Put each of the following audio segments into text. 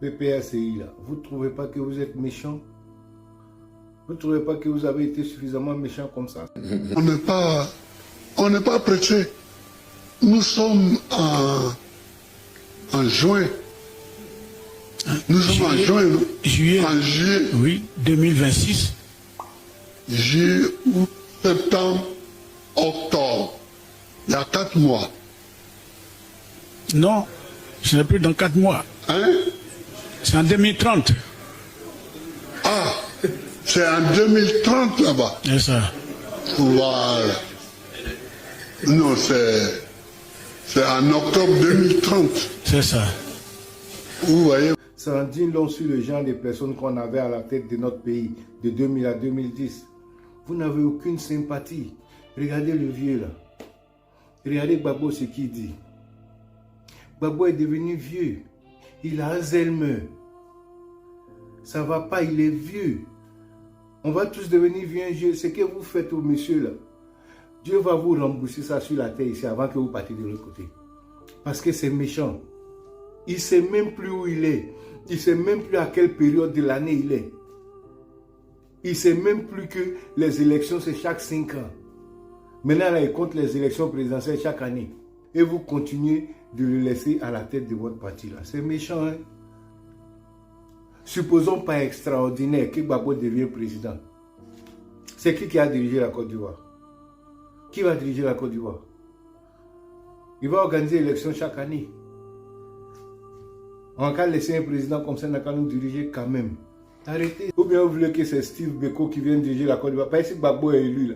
PPACI, là, vous ne trouvez pas que vous êtes méchant? Vous ne trouvez pas que vous avez été suffisamment méchant comme ça? On n'est pas prêché. Nous sommes en juin. Nous sommes en juin, non? Juillet. En juillet. Oui, 2026. Juillet, août, septembre, octobre. Il y a 4 mois. Non, ce n'est plus dans 4 mois. Hein? C'est en 2030. Ah, c'est en 2030 là-bas. C'est ça. Voilà. Non, c'est en octobre 2030. C'est ça. Vous voyez? Ça en dit long sur le genre de personnes qu'on avait à la tête de notre pays de 2000 à 2010. Vous n'avez aucune sympathie. Regardez le vieux là. Regardez Gbagbo ce qu'il dit. Gbagbo est devenu vieux. Il a Alzheimer. Ça va pas, il est vieux. On va tous devenir vieux. Ce que vous faites au monsieur là, Dieu va vous rembourser ça sur la terre ici avant que vous partiez de l'autre côté. Parce que c'est méchant. Il ne sait même plus où il est. Il ne sait même plus à quelle période de l'année il est. Il ne sait même plus que les élections, c'est chaque 5 ans. Maintenant, là, il compte les élections présidentielles chaque année. Et vous continuez de le laisser à la tête de votre parti. Là. C'est méchant. Hein? Supposons pas extraordinaire que Gbagbo devienne président. C'est qui a dirigé la Côte d'Ivoire? Qui va diriger la Côte d'Ivoire? Il va organiser l'élection chaque année. On va laisser un président comme ça, on va nous diriger quand même. Arrêtez. Ou bien vous voulez que c'est Steve Biko qui vienne diriger la Côte d'Ivoire. Pas si Gbagbo est élu là.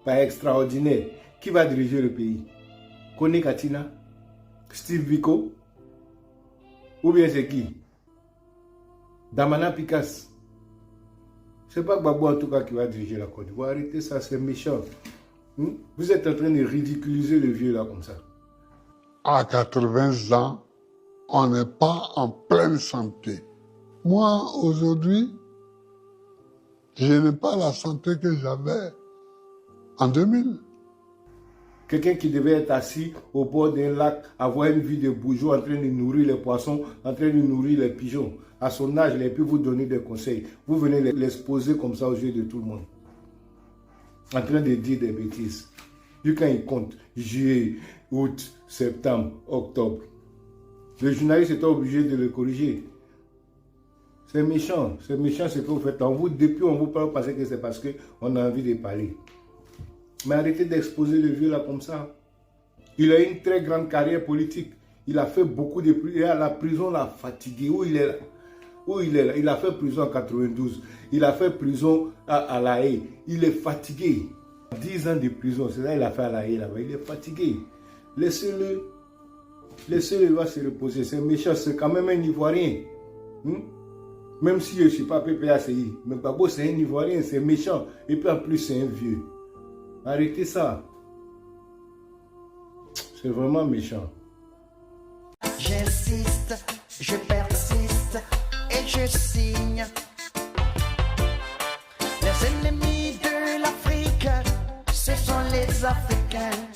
Pas extraordinaire. Qui va diriger le pays? Kone Katina? Steve Biko? Ou bien c'est qui? Damana Pikas? C'est pas Gbagbo en tout cas qui va diriger la Côte d'Ivoire. Arrêtez ça, c'est méchant. Vous êtes en train de ridiculiser le vieux là comme ça. À 80 ans, on n'est pas en pleine santé. Moi, aujourd'hui, je n'ai pas la santé que j'avais en 2000. Quelqu'un qui devait être assis au bord d'un lac, avoir une vie de bourgeois en train de nourrir les poissons, en train de nourrir les pigeons. À son âge, il a pu vous donner des conseils. Vous venez l'exposer comme ça aux yeux de tout le monde. En train de dire des bêtises. Vu quand il compte, juillet, août, septembre, octobre. Le journaliste est obligé de le corriger. C'est méchant ce que vous faites. Depuis on vous parle parce que c'est parce qu'on a envie de parler. Mais arrêtez d'exposer le vieux là comme ça. Il a une très grande carrière politique. Il a fait beaucoup de prison. Et à la prison, l'a fatigué. Où il est là? Où il est là? Il a fait prison en 92. Il a fait prison à La Haye. Il est fatigué. 10 ans de prison, c'est ça qu'il a fait à La Haye là-bas. Il est fatigué. Laissez-le. Laissez-le, il va se reposer. C'est méchant, c'est quand même un Ivoirien. Même si je ne suis pas PPACI. Mais Gbagbo, c'est un Ivoirien, c'est méchant. Et puis en plus, c'est un vieux. Arrêtez ça. C'est vraiment méchant. J'insiste, je persiste et je signe. Les ennemis de l'Afrique, ce sont les Africains.